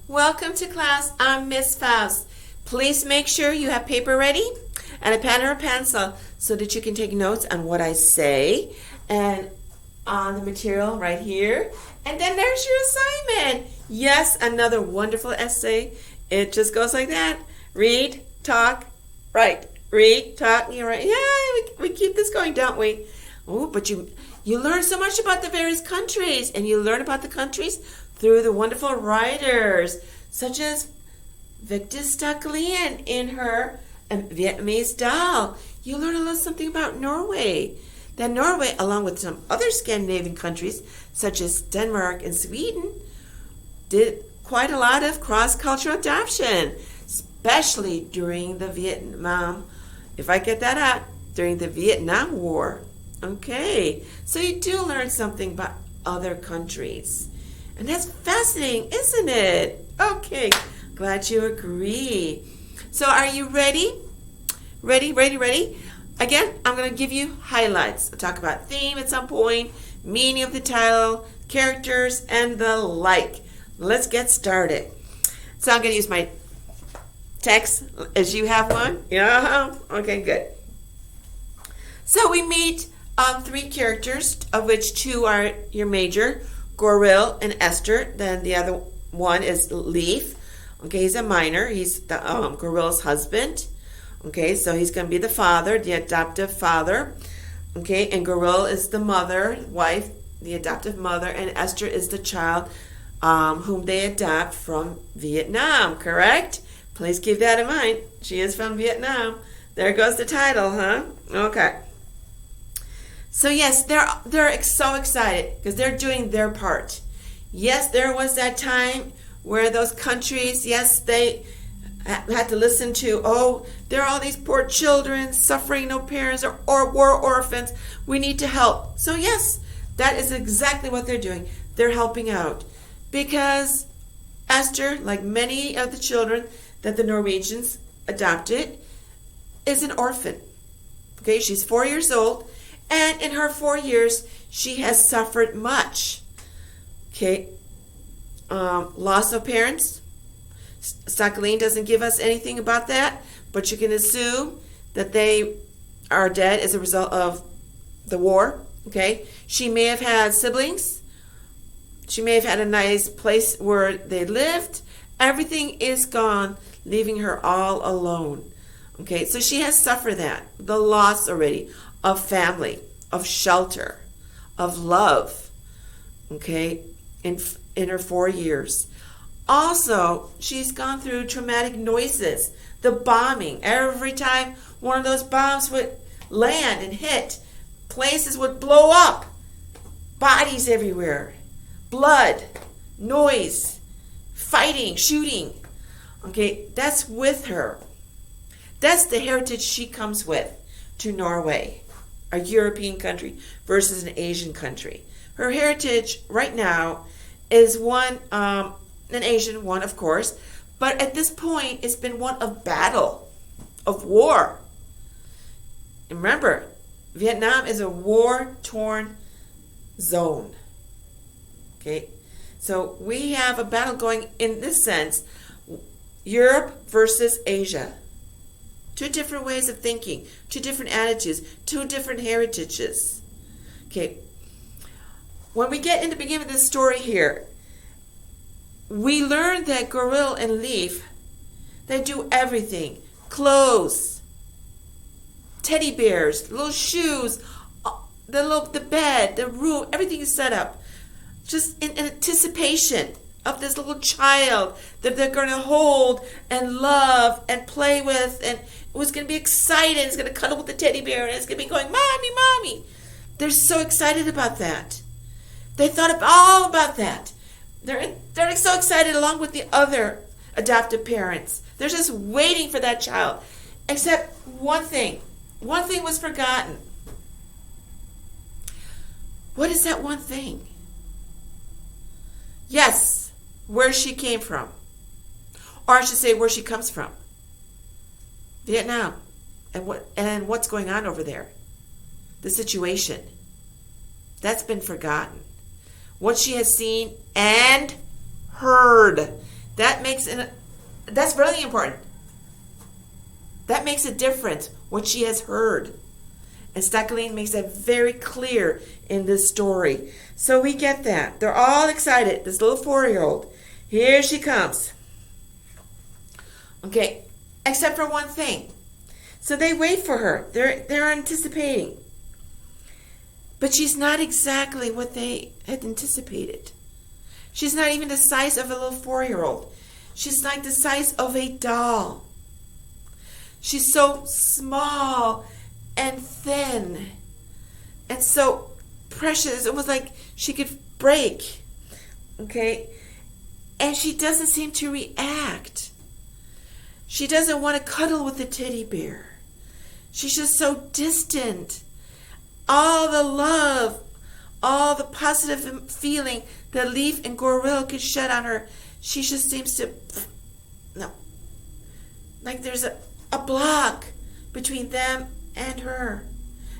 Welcome to class. I'm Miss Faust. Please make sure you have paper ready and a pen or a pencil so that you can take notes on what I say and on the material right here. And then there's your assignment. Yes, another wonderful essay. It just goes like that. Read, talk, write. Read, talk, you write. Yeah, we keep this going, don't we? Oh, but you learn so much about the various countries, and you learn about the countries through the wonderful writers, such as Victor Staklian in her Vietnamese doll. You learn a little something about Norway. That Norway, along with some other Scandinavian countries, such as Denmark and Sweden, did quite a lot of cross-cultural adoption, especially during the Vietnam, if I get that out, during the Vietnam War. Okay, so you do learn something about other countries. And that's fascinating, isn't it? Okay, glad you agree. So are you ready? Ready? Again, I'm going to give you highlights. I'll talk about theme at some point, meaning of the title, characters, and the like. Let's get started. So I'm going to use my text as you have one. Yeah? Okay, good. So we meet three characters, of which two are your major, Goril and Esther. Then the other one is Leif. Okay, he's a minor. He's the Goril's husband. Okay, so he's going to be the father, the adoptive father. Okay, and Goril is the mother, wife, the adoptive mother, and Esther is the child whom they adopt from Vietnam, correct? Please keep that in mind. She is from Vietnam. There goes the title, huh? Okay. So yes, they're so excited because they're doing their part. Yes, there was that time where those countries, yes, they had to listen to, oh, there are all these poor children suffering, no parents, or war orphans. We need to help. So yes, that is exactly what they're doing. They're helping out because Esther, like many of the children that the Norwegians adopted, is an orphan. Okay, she's 4 years old. And in her 4 years, she has suffered much. Okay, loss of parents. Staklian doesn't give us anything about that, but you can assume that they are dead as a result of the war. Okay, she may have had siblings. She may have had a nice place where they lived. Everything is gone, leaving her all alone. Okay, so she has suffered that, the loss already of family, of shelter, of love, okay, in her 4 years. Also, she's gone through traumatic noises, the bombing. Every time one of those bombs would land and hit, places would blow up, bodies everywhere, blood, noise, fighting, shooting. Okay, that's with her. That's the heritage she comes with to Norway, a European country versus an Asian country. Her heritage right now is one, an Asian one, of course, but at this point, it's been one of battle, of war. And remember, Vietnam is a war-torn zone. Okay, so we have a battle going in this sense, Europe versus Asia. Two different ways of thinking, two different attitudes, two different heritages. Okay. When we get in the beginning of this story here, we learn that Goril and Leif, they do everything. Clothes, teddy bears, little shoes, the bed, the room, everything is set up. Just in anticipation of this little child that they're going to hold and love and play with, and it was going to be excited. It's going to cuddle with the teddy bear, and it's going to be going, Mommy, Mommy. They're so excited about that. They thought all about that. They're so excited along with the other adoptive parents. They're just waiting for that child. Except one thing. One thing was forgotten. What is that one thing? Yes, where she came from. Or I should say where she comes from. Vietnam. And what's going on over there? The situation. That's been forgotten. What she has seen and heard. That's really important. That makes a difference, what she has heard. And Stockeline makes that very clear in this story. So we get that. They're all excited. This little 4-year-old. Here she comes. Okay, except for one thing. So they wait for her. They're anticipating. But she's not exactly what they had anticipated. She's not even the size of a little 4-year-old. She's like the size of a doll. She's so small and thin and so precious. It was like she could break. Okay? And she doesn't seem to react. She doesn't want to cuddle with the teddy bear. She's just so distant. All the love, all the positive feeling that Leaf and Gorilla could shed on her, she just seems to, no. Like there's a block between them and her.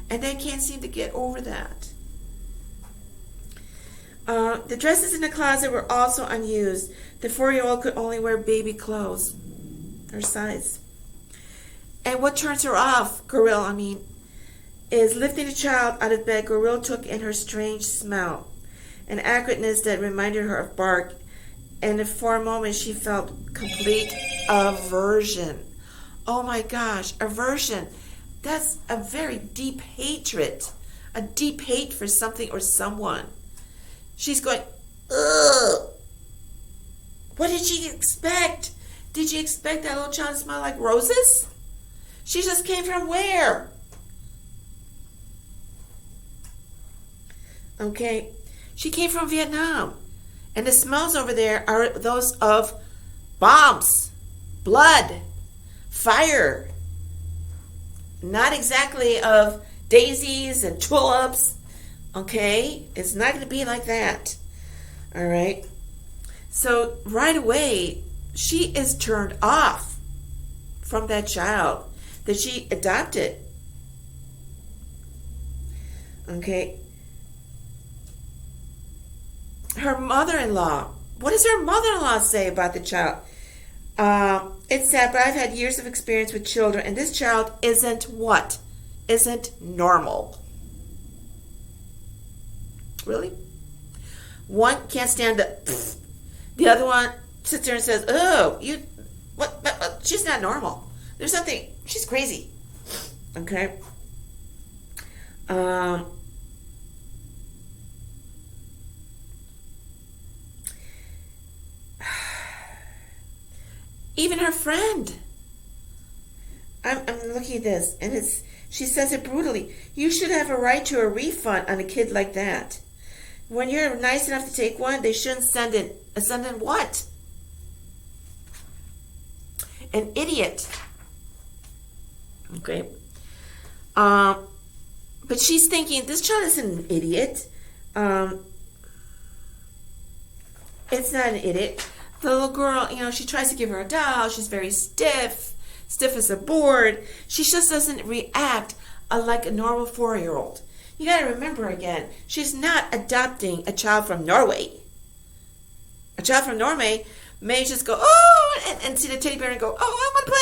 And they can't seem to get over that. The dresses in the closet were also unused. The 4-year-old could only wear baby clothes, her size. And what turns her off, Gorilla, is lifting the child out of bed. Gorilla took in her strange smell, an acridness that reminded her of bark, and for a moment she felt complete aversion. Oh my gosh, aversion. That's a very deep hatred, a deep hate for something or someone. She's going, ugh. What did she expect? Did she expect that little child to smell like roses? She just came from where? Okay, she came from Vietnam. And the smells over there are those of bombs, blood, fire. Not exactly of daisies and tulips. Okay, it's not going to be like that. All right. So right away, she is turned off from that child that she adopted. Okay. Her mother-in-law. What does her mother-in-law say about the child? It's sad, but I've had years of experience with children, and this child isn't what? Isn't normal. Really? One can't stand the other one sits there and says, "Oh, what? She's not normal. There's something. She's crazy." Okay. Even her friend. I'm looking at this, and she says it brutally. You should have a right to a refund on a kid like that. When you're nice enough to take one, they shouldn't send in what? An idiot. Okay. But she's thinking, this child isn't an idiot. It's not an idiot. The little girl, she tries to give her a doll. She's very stiff as a board. She just doesn't react like a normal 4-year-old. You got to remember again, she's not adopting a child from Norway. A child from Norway may just go, oh, and see the teddy bear and go, oh, I want to play,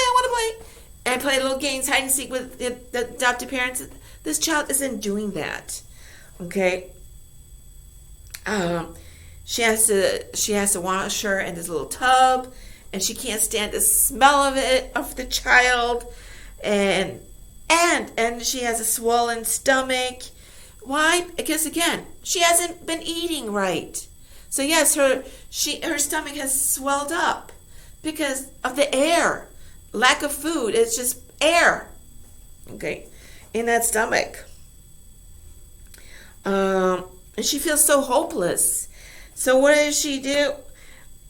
and play little games, hide and seek with the adopted parents. This child isn't doing that. Okay. She has to wash her in this little tub, and she can't stand the smell of it, of the child, and she has a swollen stomach. Why? Because again, she hasn't been eating right. So yes, her stomach has swelled up because of the air, lack of food. It's just air, okay, in that stomach. And she feels so hopeless. So what does she do?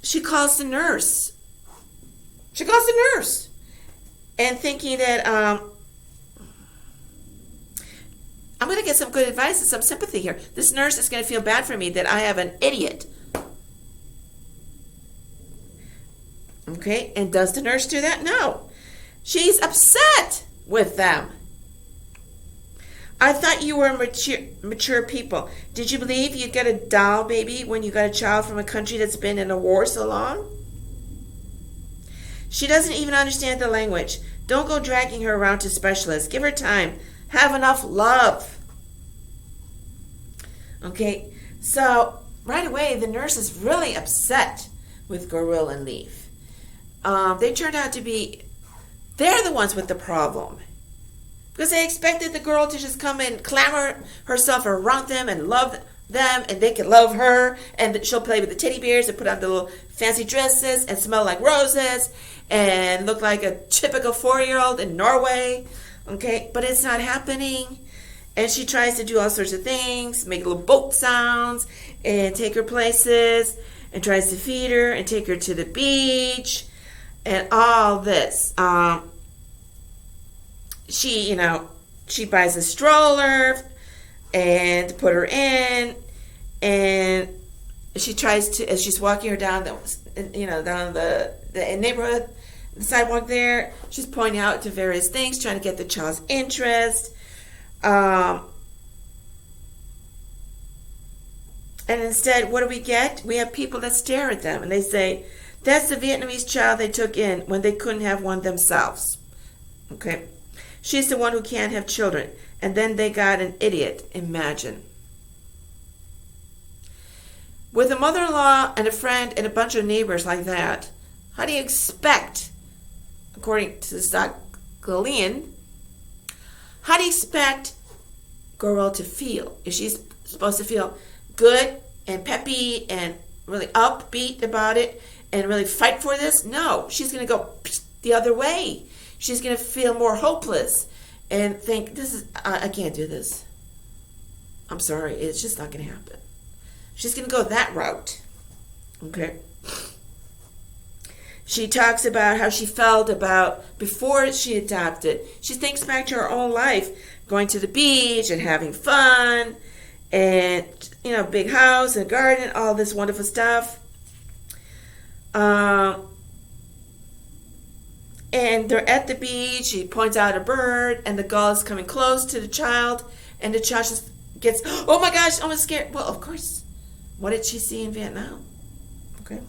She calls the nurse. And thinking that I'm going to get some good advice and some sympathy here. This nurse is going to feel bad for me that I have an idiot. Okay, and does the nurse do that? No. She's upset with them. I thought you were mature people. Did you believe you'd get a doll baby when you got a child from a country that's been in a war so long? She doesn't even understand the language. Don't go dragging her around to specialists. Give her time. Have enough love. Okay, so right away the nurse is really upset with Gorilla and Leaf. They turned out to be, they're the ones with the problem. Because they expected the girl to just come and clamor herself around them and love them, and they can love her, and she'll play with the teddy bears and put on the little fancy dresses and smell like roses and look like a typical 4-year-old in Norway. Okay, but it's not happening. And she tries to do all sorts of things, make little boat sounds, and take her places, and tries to feed her and take her to the beach, and all this. She buys a stroller and put her in, and she tries to, as she's walking her down the neighborhood, the sidewalk there, she's pointing out to various things, trying to get the child's interest. And instead, what do we get? We have people that stare at them and they say, that's the Vietnamese child they took in when they couldn't have one themselves. Okay. She's the one who can't have children. And then they got an idiot. Imagine. With a mother-in-law and a friend and a bunch of neighbors like that, how do you expect, according to Stocklean, how do you expect Gorilla to feel? Is she supposed to feel good and peppy and really upbeat about it and really fight for this? No, she's going to go the other way. She's going to feel more hopeless and think, I can't do this. I'm sorry, it's just not going to happen. She's going to go that route. Okay. She talks about how she felt about before she adopted. She thinks back to her own life, going to the beach and having fun, and big house and garden, all this wonderful stuff. And they're at the beach. She points out a bird, and the gull is coming close to the child, and the child just gets, oh my gosh, I'm scared. Well, of course. What did she see in Vietnam? Okay.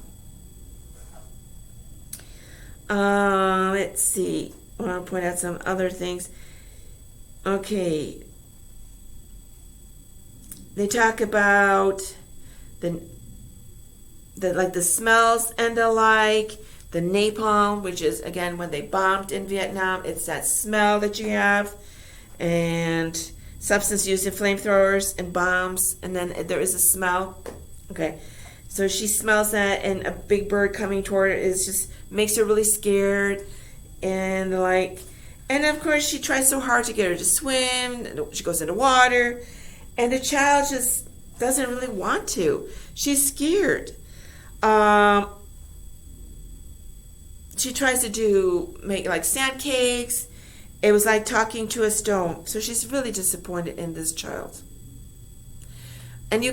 Let's see. I want to point out some other things. Okay. They talk about the smells and the like. The napalm, which is, again, when they bombed in Vietnam, it's that smell that you have. And substance used in flamethrowers and bombs. And then there is a smell. Okay. So she smells that, and a big bird coming toward her just makes her really scared. And the like. And, of course, she tries so hard to get her to swim. She goes into water. And the child just doesn't really want to. She's scared. She tries to make like sand cakes. It was like talking to a stone. So she's really disappointed in this child. And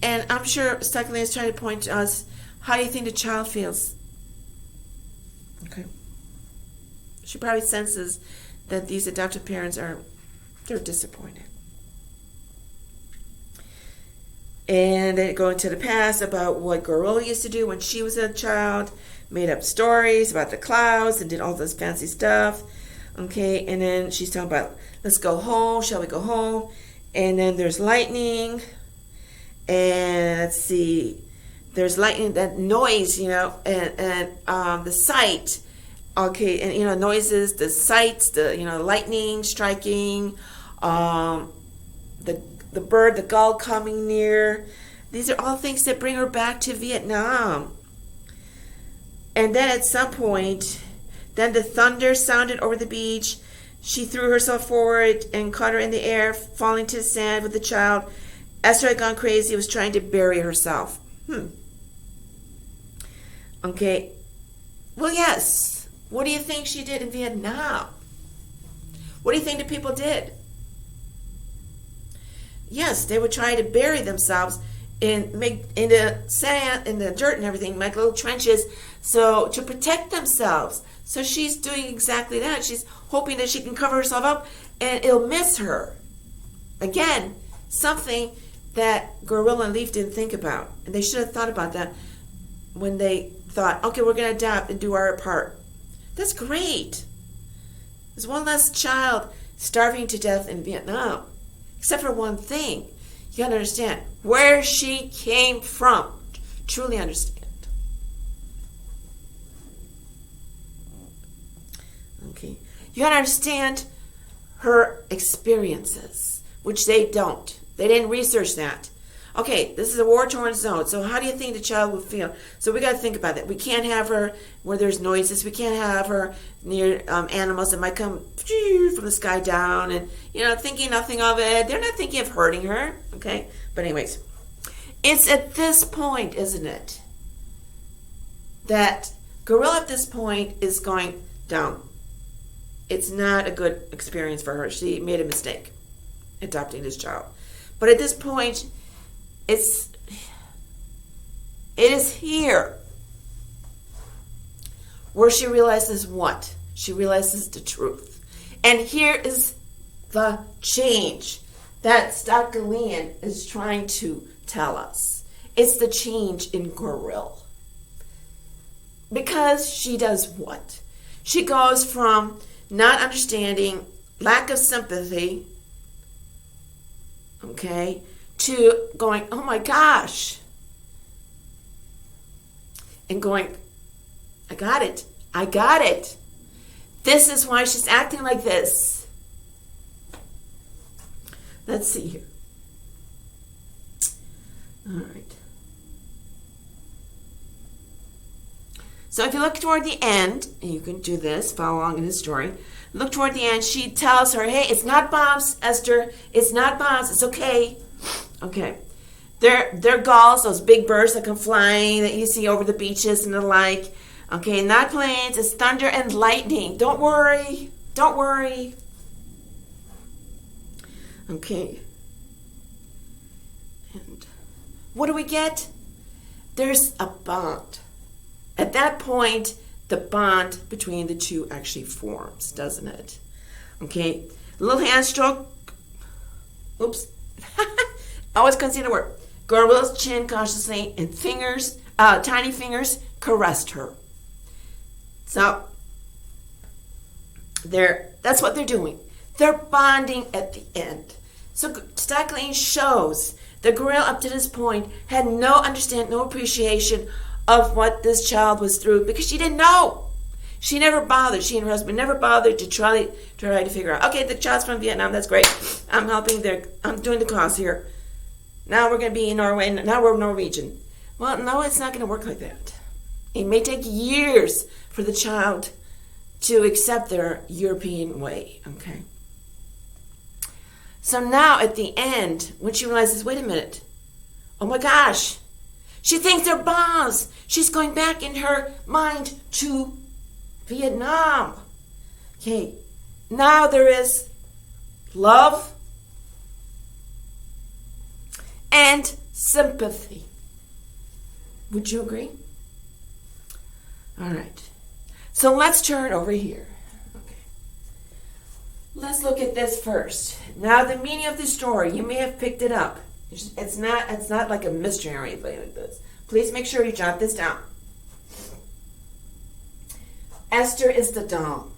I'm sure Stuckley is trying to point to us, how do you think the child feels? Okay. She probably senses that these adoptive parents they're disappointed. And they go into the past about what Gorilla used to do when she was a child, made up stories about the clouds and did all this fancy stuff. Okay, and then she's talking about, let's go home, shall we go home? And then there's lightning. And let's see, there's lightning, that noise, and the sight. Okay, and noises, the sights, the lightning striking, the bird, the gull coming near. These are all things that bring her back to Vietnam. And then at some point, then the thunder sounded over the beach. She threw herself forward and caught her in the air, falling to the sand with the child. Esther had gone crazy, was trying to bury herself. Okay. Well, yes. What do you think she did in Vietnam? What do you think the people did? Yes, they would try to bury themselves in the sand, in the dirt and everything, make little trenches, so to protect themselves. So she's doing exactly that. She's hoping that she can cover herself up and it'll miss her. Again, something that Gorilla and Leaf didn't think about. And they should have thought about that when they thought, okay, we're going to adapt and do our part. That's great. There's one less child starving to death in Vietnam. Except for one thing. You gotta understand where she came from. Truly understand. Okay. You gotta understand her experiences, which they don't. They didn't research that. Okay, this is a war-torn zone. So how do you think the child would feel? So we got to think about that. We can't have her where there's noises. We can't have her near animals that might come from the sky down and, thinking nothing of it. They're not thinking of hurting her. Okay? But anyways, it's at this point, isn't it, that Gorilla at this point is going down. It's not a good experience for her. She made a mistake adopting this child. But at this point, it is here where she realizes what? She realizes the truth. And here is the change that Stocklin is trying to tell us. It's the change in Gorilla. Because she does what? She goes from not understanding, lack of sympathy, okay, to going, oh my gosh, and going, I got it. This is why she's acting like this. Let's see here. All right. So if you look toward the end, and you can do this, follow along in the story. Look toward the end, she tells her, hey, it's not bombs, Esther. It's not bombs. It's okay. Okay. They're gulls, those big birds that come flying that you see over the beaches and the like. Okay, not planes. It's thunder and lightning. Don't worry. Don't worry. Okay. And what do we get? There's a bond. At that point, the bond between the two actually forms, doesn't it? Okay. A little hand stroke. Oops. Always consider the word. Gorilla's chin cautiously and tiny fingers caressed her. So, that's what they're doing. They're bonding at the end. So Stocklin shows the gorilla up to this point had no understanding, no appreciation of what this child was through because she didn't know. She never bothered. She and her husband never bothered to try to figure out. Okay, the child's from Vietnam. That's great. I'm doing the cause here. Now we're going to be in Norway. Now we're Norwegian. Well, no, it's not going to work like that. It may take years for the child to accept their European way. Okay. So now at the end, when she realizes, wait a minute, oh my gosh, she thinks they're bombs. She's going back in her mind to Vietnam. Okay, now there is love and sympathy. Would you agree? All right. So let's turn over here. Okay. Let's look at this first. Now the meaning of the story, you may have picked it up. It's not like a mystery or anything like this. Please make sure you jot this down. Esther is the doll.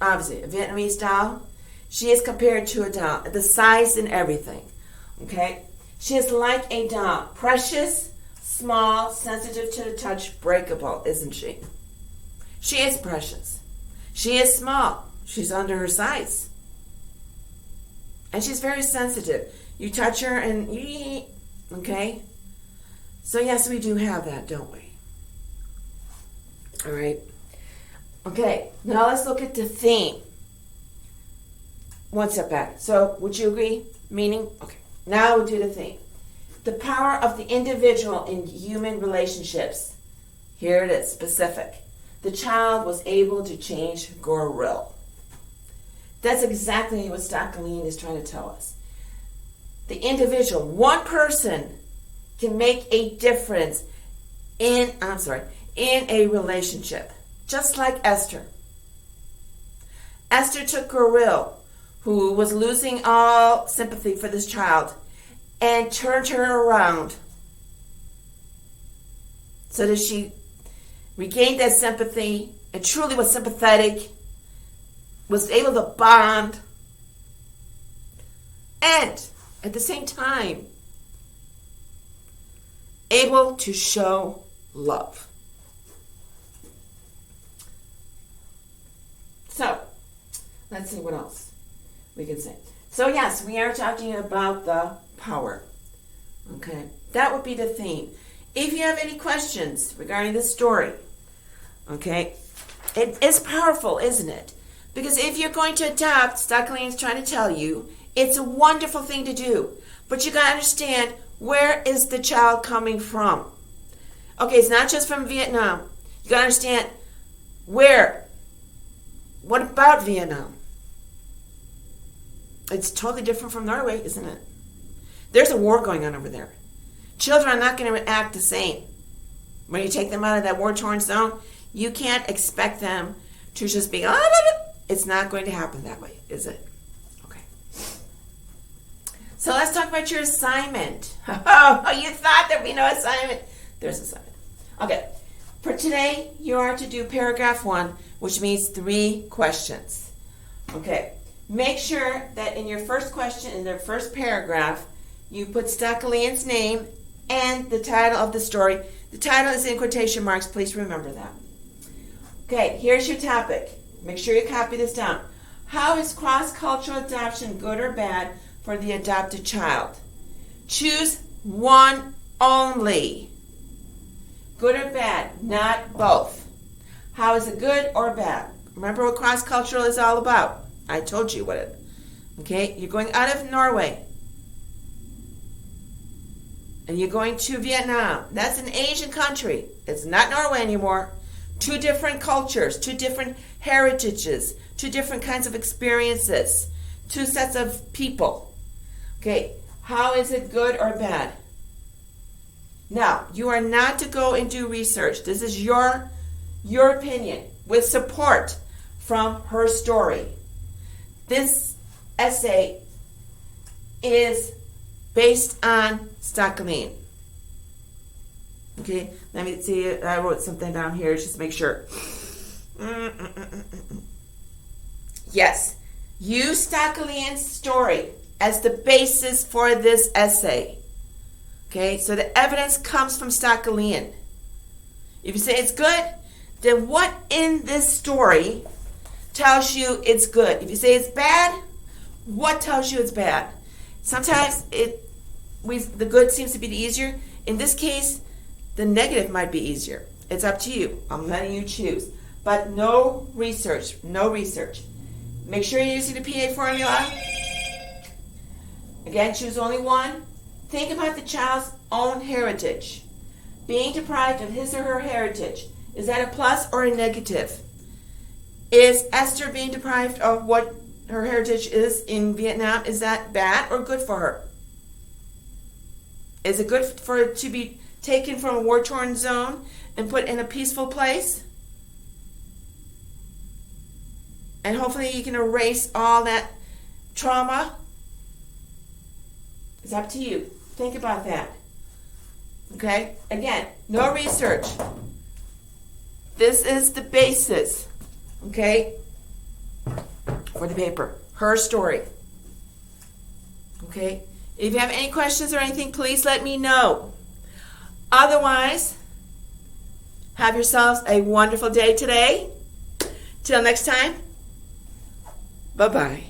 Obviously, a Vietnamese doll. She is compared to a doll. The size and everything. Okay? She is like a doll. Precious, small, sensitive to the touch, breakable, isn't she? She is precious. She is small. She's under her size. And she's very sensitive. You touch her and okay? So yes, we do have that, don't we? All right. Okay, now let's look at the theme. One step back. So would you agree? Meaning? Okay. Now we'll do the theme. The power of the individual in human relationships. Here it is, specific. The child was able to change Gorilla. That's exactly what Stocklin is trying to tell us. The individual, one person can make a difference in a relationship. Just like Esther. Esther took Gorilla, who was losing all sympathy for this child, and turned her around so that she regained that sympathy and truly was sympathetic, was able to bond, and at the same time, able to show love. So, let's see what else we can say. So yes, we are talking about the power. Okay, that would be the theme. If you have any questions regarding this story, okay, it is powerful, isn't it? Because if you're going to adopt, Stockoline's trying to tell you, it's a wonderful thing to do. But you got to understand, where is the child coming from? Okay, it's not just from Vietnam. You got to understand, where? What about Vietnam? It's totally different from Norway, isn't it? There's a war going on over there. Children are not going to act the same. When you take them out of that war-torn zone, you can't expect them to just be, it's not going to happen that way, is it? Okay. So let's talk about your assignment. Oh, you thought there'd be no assignment. There's assignment. Okay. For today, you are to do paragraph 1, which means 3 questions. Okay. Make sure that in your first question, in the first paragraph, you put Stockoline's name and the title of the story. The title is in quotation marks. Please remember that. Okay, here's your topic. Make sure you copy this down. How is cross-cultural adoption good or bad for the adopted child? Choose one only. Good or bad, not both. How is it good or bad? Remember what cross-cultural is all about. I told you what it. Okay, you're going out of Norway. And you're going to Vietnam. That's an Asian country. It's not Norway anymore. 2 different cultures, 2 different heritages, 2 different kinds of experiences, 2 sets of people. Okay, how is it good or bad? Now, you are not to go and do research. This is your opinion with support from her story. This essay is based on Stockoline. Okay, let me see. I wrote something down here just to make sure. Yes, use Stockoline's story as the basis for this essay. Okay, so the evidence comes from Stockoline. If you say it's good, then what in this story tells you it's good? If you say it's bad, what tells you it's bad? Sometimes the good seems to be the easier. In this case, the negative might be easier. It's up to you. I'm letting you choose. But no research. No research. Make sure you're using the PA formula. Again, choose only one. Think about the child's own heritage. Being deprived of his or her heritage. Is that a plus or a negative? Is Esther being deprived of what her heritage is in Vietnam? Is that bad or good for her? Is it good for her to be taken from a war-torn zone and put in a peaceful place? And hopefully you can erase all that trauma. It's up to you. Think about that. Okay? Again, no research. This is the basis, okay, for the paper. Her story. Okay? If you have any questions or anything, please let me know. Otherwise, have yourselves a wonderful day today. Till next time, bye-bye.